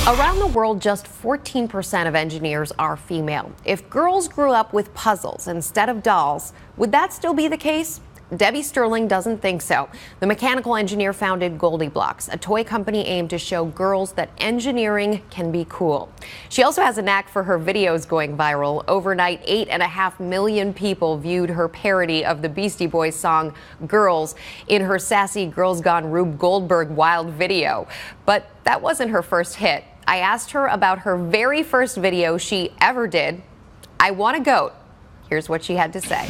Around the world, just 14% of engineers are female. If girls grew up with puzzles instead of dolls, would that still be the case? Debbie Sterling doesn't think so. The mechanical engineer founded GoldieBlox, a toy company aimed to show girls that engineering can be cool. She also has a knack for her videos going viral. Overnight, 8.5 million people viewed her parody of the Beastie Boys song Girls in her sassy Girls Gone Rube Goldberg wild video. But that wasn't her first hit. I asked her about her very first video she ever did, I Want a Goat. Here's what she had to say.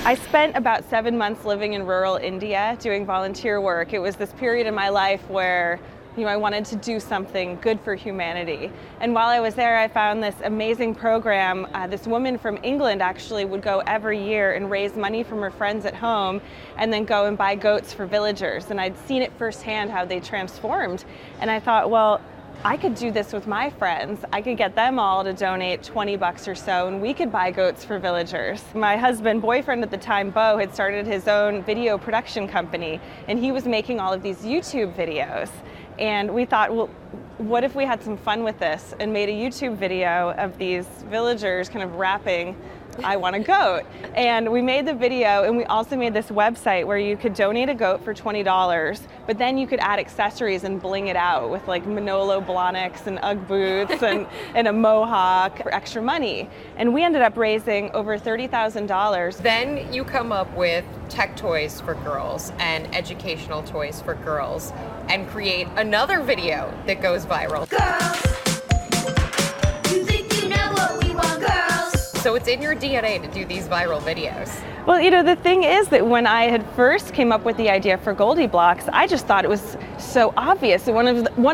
I spent about 7 months living in rural India doing volunteer work. It was this period in my life where I wanted to do something good for humanity. And while I was there, I found this amazing program. This woman from England actually would go every year and raise money from her friends at home and then go and buy goats for villagers. And I'd seen it firsthand how they transformed. And I thought, well, I could do this with my friends. I could get them all to donate $20 or so, and we could buy goats for villagers. My boyfriend at the time, Bo, had started his own video production company, and he was making all of these YouTube videos. And we thought, well, what if we had some fun with this and made a YouTube video of these villagers kind of rapping I Want a Goat. And we made the video, and we also made this website where you could donate a goat for $20, but then you could add accessories and bling it out with like Manolo Blahniks and Ugg boots and a mohawk for extra money. And we ended up raising over $30,000. Then you come up with tech toys for girls and educational toys for girls and create another video that goes viral. Girls, you think you know what we want, girls. So it's in your DNA to do these viral videos. Well, the thing is that when I had first came up with the idea for GoldieBlox, I just thought it was so obvious. One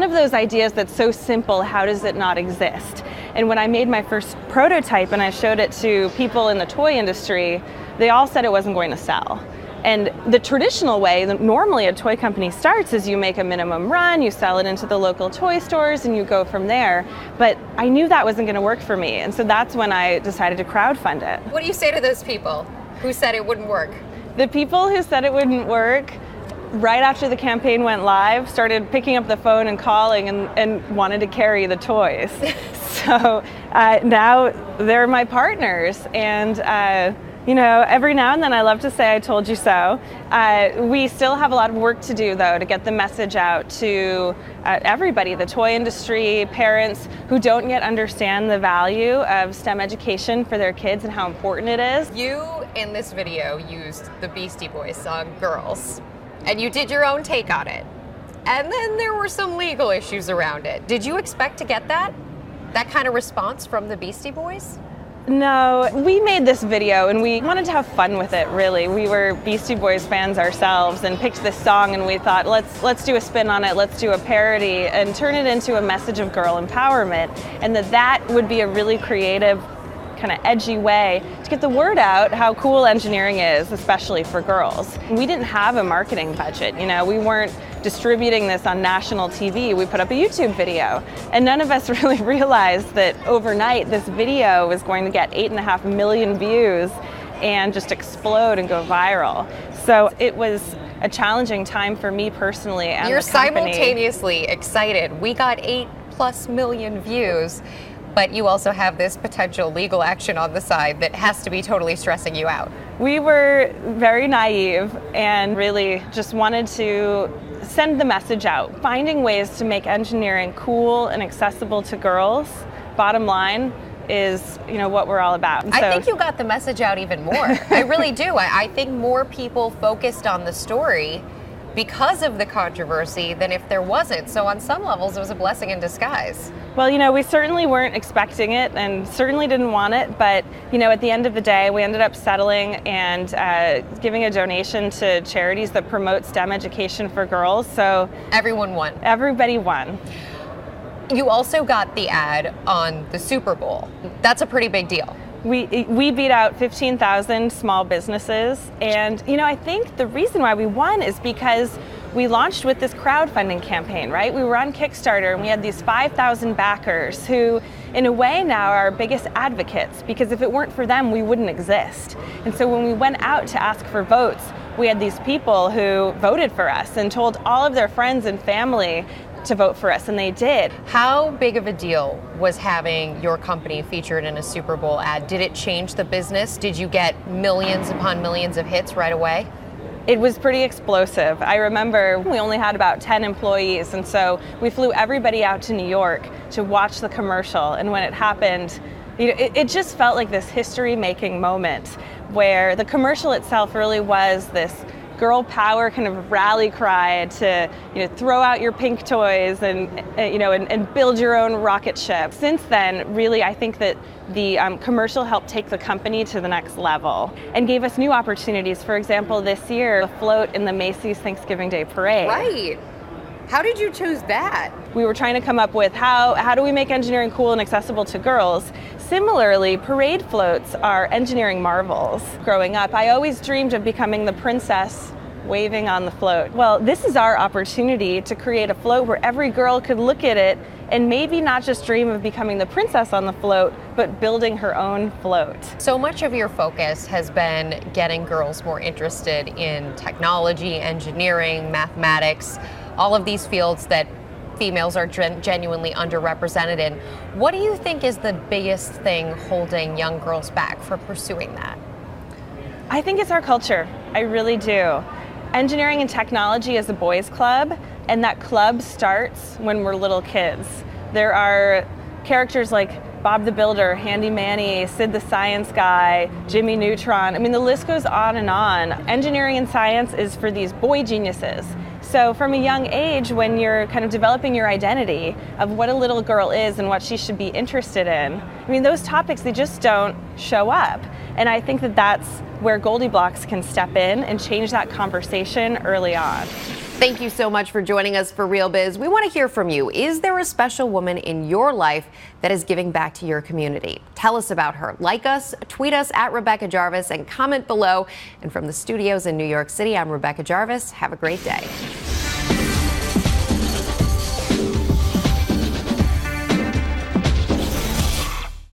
of those ideas that's so simple, how does it not exist? And when I made my first prototype and I showed it to people in the toy industry, they all said it wasn't going to sell. And the traditional way that normally a toy company starts is you make a minimum run, you sell it into the local toy stores, and you go from there. But I knew that wasn't going to work for me, and so that's when I decided to crowdfund it. What do you say to those people who said it wouldn't work? The people who said it wouldn't work, right after the campaign went live, started picking up the phone and calling and wanted to carry the toys. So now they're my partners, and every now and then I love to say I told you so. We still have a lot of work to do, though, to get the message out to everybody, the toy industry, parents who don't yet understand the value of STEM education for their kids and how important it is. You, in this video, used the Beastie Boys song, Girls, and you did your own take on it. And then there were some legal issues around it. Did you expect to get that kind of response from the Beastie Boys? No, we made this video and we wanted to have fun with it, really. We were Beastie Boys fans ourselves and picked this song and we thought, let's do a spin on it, let's do a parody and turn it into a message of girl empowerment, and that would be a really creative, kind of edgy way to get the word out how cool engineering is, especially for girls. We didn't have a marketing budget, we weren't distributing this on national TV. We put up a YouTube video, and none of us really realized that overnight this video was going to get 8.5 million views and just explode and go viral. So it was a challenging time for me personally and You're the company. Simultaneously excited. We got 8+ million views, but you also have this potential legal action on the side that has to be totally stressing you out. We were very naive and really just wanted to send the message out, finding ways to make engineering cool and accessible to girls. Bottom line is, what we're all about. I think you got the message out even more. I really do. I think more people focused on the story because of the controversy than if there wasn't. So on some levels, it was a blessing in disguise. Well, we certainly weren't expecting it and certainly didn't want it, but, at the end of the day, we ended up settling and giving a donation to charities that promote STEM education for girls. So everyone won. Everybody won. You also got the ad on the Super Bowl. That's a pretty big deal. We beat out 15,000 small businesses, and I think the reason why we won is because we launched with this crowdfunding campaign, right? We were on Kickstarter and we had these 5,000 backers who, in a way now, are our biggest advocates, because if it weren't for them, we wouldn't exist. And so when we went out to ask for votes, we had these people who voted for us and told all of their friends and family to vote for us, and they did. How big of a deal was having your company featured in a Super Bowl ad? Did it change the business? Did you get millions upon millions of hits right away? It was pretty explosive. I remember we only had about 10 employees, and so we flew everybody out to New York to watch the commercial. And when it happened, it just felt like this history-making moment where the commercial itself really was this girl power kind of rally cry to throw out your pink toys and build your own rocket ship. Since then, really, I think that the commercial helped take the company to the next level and gave us new opportunities. For example, this year, a float in the Macy's Thanksgiving Day Parade. Right. How did you choose that? We were trying to come up with how do we make engineering cool and accessible to girls. Similarly, parade floats are engineering marvels. Growing up, I always dreamed of becoming the princess waving on the float. Well, this is our opportunity to create a float where every girl could look at it and maybe not just dream of becoming the princess on the float, but building her own float. So much of your focus has been getting girls more interested in technology, engineering, mathematics, all of these fields that females are genuinely underrepresented in. What do you think is the biggest thing holding young girls back from pursuing that? I think it's our culture. I really do. Engineering and technology is a boys' club, and that club starts when we're little kids. There are characters like Bob the Builder, Handy Manny, Sid the Science Guy, Jimmy Neutron. I mean, the list goes on and on. Engineering and science is for these boy geniuses. So from a young age, when you're kind of developing your identity of what a little girl is and what she should be interested in, I mean, those topics, they just don't show up. And I think that that's where GoldieBlox can step in and change that conversation early on. Thank you so much for joining us for Real Biz. We want to hear from you. Is there a special woman in your life that is giving back to your community? Tell us about her. Like us, tweet us at Rebecca Jarvis, and comment below. And from the studios in New York City, I'm Rebecca Jarvis. Have a great day.